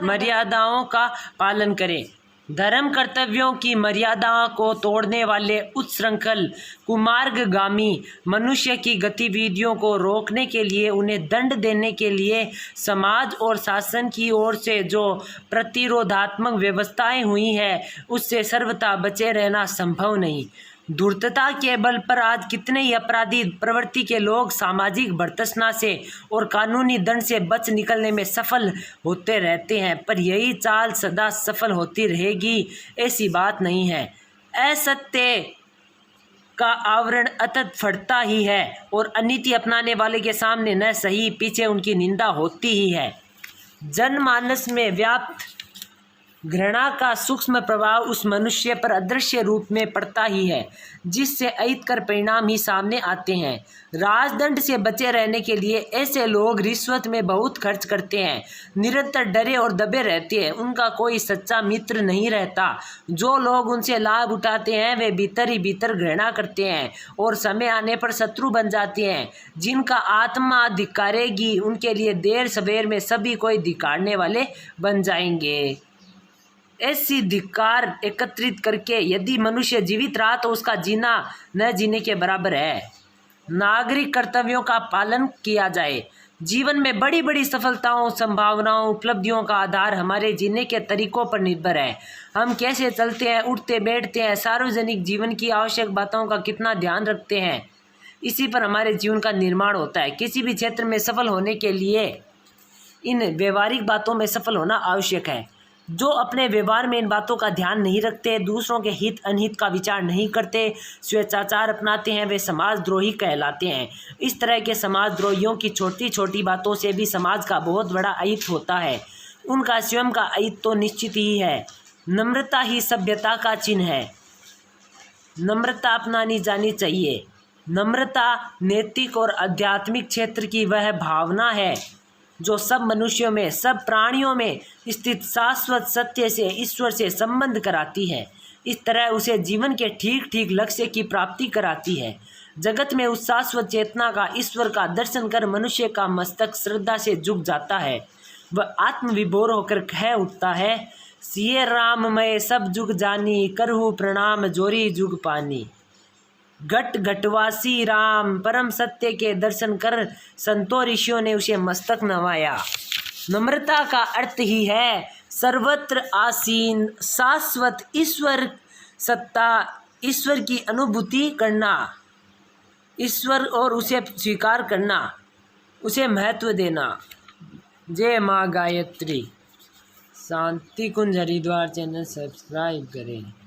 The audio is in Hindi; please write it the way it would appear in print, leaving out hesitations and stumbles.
मर्यादाओं का पालन करें। धर्म कर्तव्यों की मर्यादाओं को तोड़ने वाले उच्छृंखल कुमार्गगामी मनुष्य की गतिविधियों को रोकने के लिए, उन्हें दंड देने के लिए समाज और शासन की ओर से जो प्रतिरोधात्मक व्यवस्थाएं हुई हैं, उससे सर्वथा बचे रहना संभव नहीं। धूर्तता के बल पर आज कितने ही अपराधी प्रवृत्ति के लोग सामाजिक भर्त्सना से और कानूनी दंड से बच निकलने में सफल होते रहते हैं, पर यही चाल सदा सफल होती रहेगी ऐसी बात नहीं है। असत्य का आवरण अतत फटता ही है और अनीति अपनाने वाले के सामने न सही पीछे उनकी निंदा होती ही है। जनमानस में व्याप्त घृणा का सूक्ष्म प्रभाव उस मनुष्य पर अदृश्य रूप में पड़ता ही है जिससे अहितकर परिणाम ही सामने आते हैं। राजदंड से बचे रहने के लिए ऐसे लोग रिश्वत में बहुत खर्च करते हैं, निरंतर डरे और दबे रहते हैं, उनका कोई सच्चा मित्र नहीं रहता। जो लोग उनसे लाभ उठाते हैं वे भीतर ही भीतर घृणा करते हैं और समय आने पर शत्रु बन जाते हैं। जिनका आत्मा धिक्कारेगी उनके लिए देर सवेर में सभी कोई धिक्कारने वाले बन जाएंगे। ऐसी धिक्कार एकत्रित करके यदि मनुष्य जीवित रहा तो उसका जीना न जीने के बराबर है। नागरिक कर्तव्यों का पालन किया जाए। जीवन में बड़ी बड़ी सफलताओं, संभावनाओं, उपलब्धियों का आधार हमारे जीने के तरीकों पर निर्भर है। हम कैसे चलते हैं, उठते बैठते हैं, सार्वजनिक जीवन की आवश्यक बातों का कितना ध्यान रखते हैं, इसी पर हमारे जीवन का निर्माण होता है। किसी भी क्षेत्र में सफल होने के लिए इन व्यवहारिक बातों में सफल होना आवश्यक है। जो अपने व्यवहार में इन बातों का ध्यान नहीं रखते, दूसरों के हित अनहित का विचार नहीं करते, स्वेच्छाचार अपनाते हैं, वे समाजद्रोही कहलाते हैं। इस तरह के समाजद्रोहियों की छोटी छोटी बातों से भी समाज का बहुत बड़ा अहित होता है। उनका स्वयं का अहित तो निश्चित ही है। नम्रता ही सभ्यता का चिन्ह है। नम्रता अपनानी जानी चाहिए। नम्रता नैतिक और आध्यात्मिक क्षेत्र की वह भावना है जो सब मनुष्यों में, सब प्राणियों में स्थित शाश्वत सत्य से, ईश्वर से संबंध कराती है। इस तरह उसे जीवन के ठीक ठीक लक्ष्य की प्राप्ति कराती है। जगत में उस शाश्वत चेतना का, ईश्वर का दर्शन कर मनुष्य का मस्तक श्रद्धा से झुक जाता है। वह आत्मविभोर होकर कह उठता है, सिए राम मैं सब जुग जानी, करहु प्रणाम जोरी जुग पानी। घट घटवासी राम परम सत्य के दर्शन कर संतों ऋषियों ने उसे मस्तक नवाया। नम्रता का अर्थ ही है सर्वत्र आसीन शाश्वत ईश्वर सत्ता, ईश्वर की अनुभूति करना, ईश्वर और उसे स्वीकार करना, उसे महत्व देना। जय माँ गायत्री। शांति कुंज हरिद्वार चैनल सब्सक्राइब करें।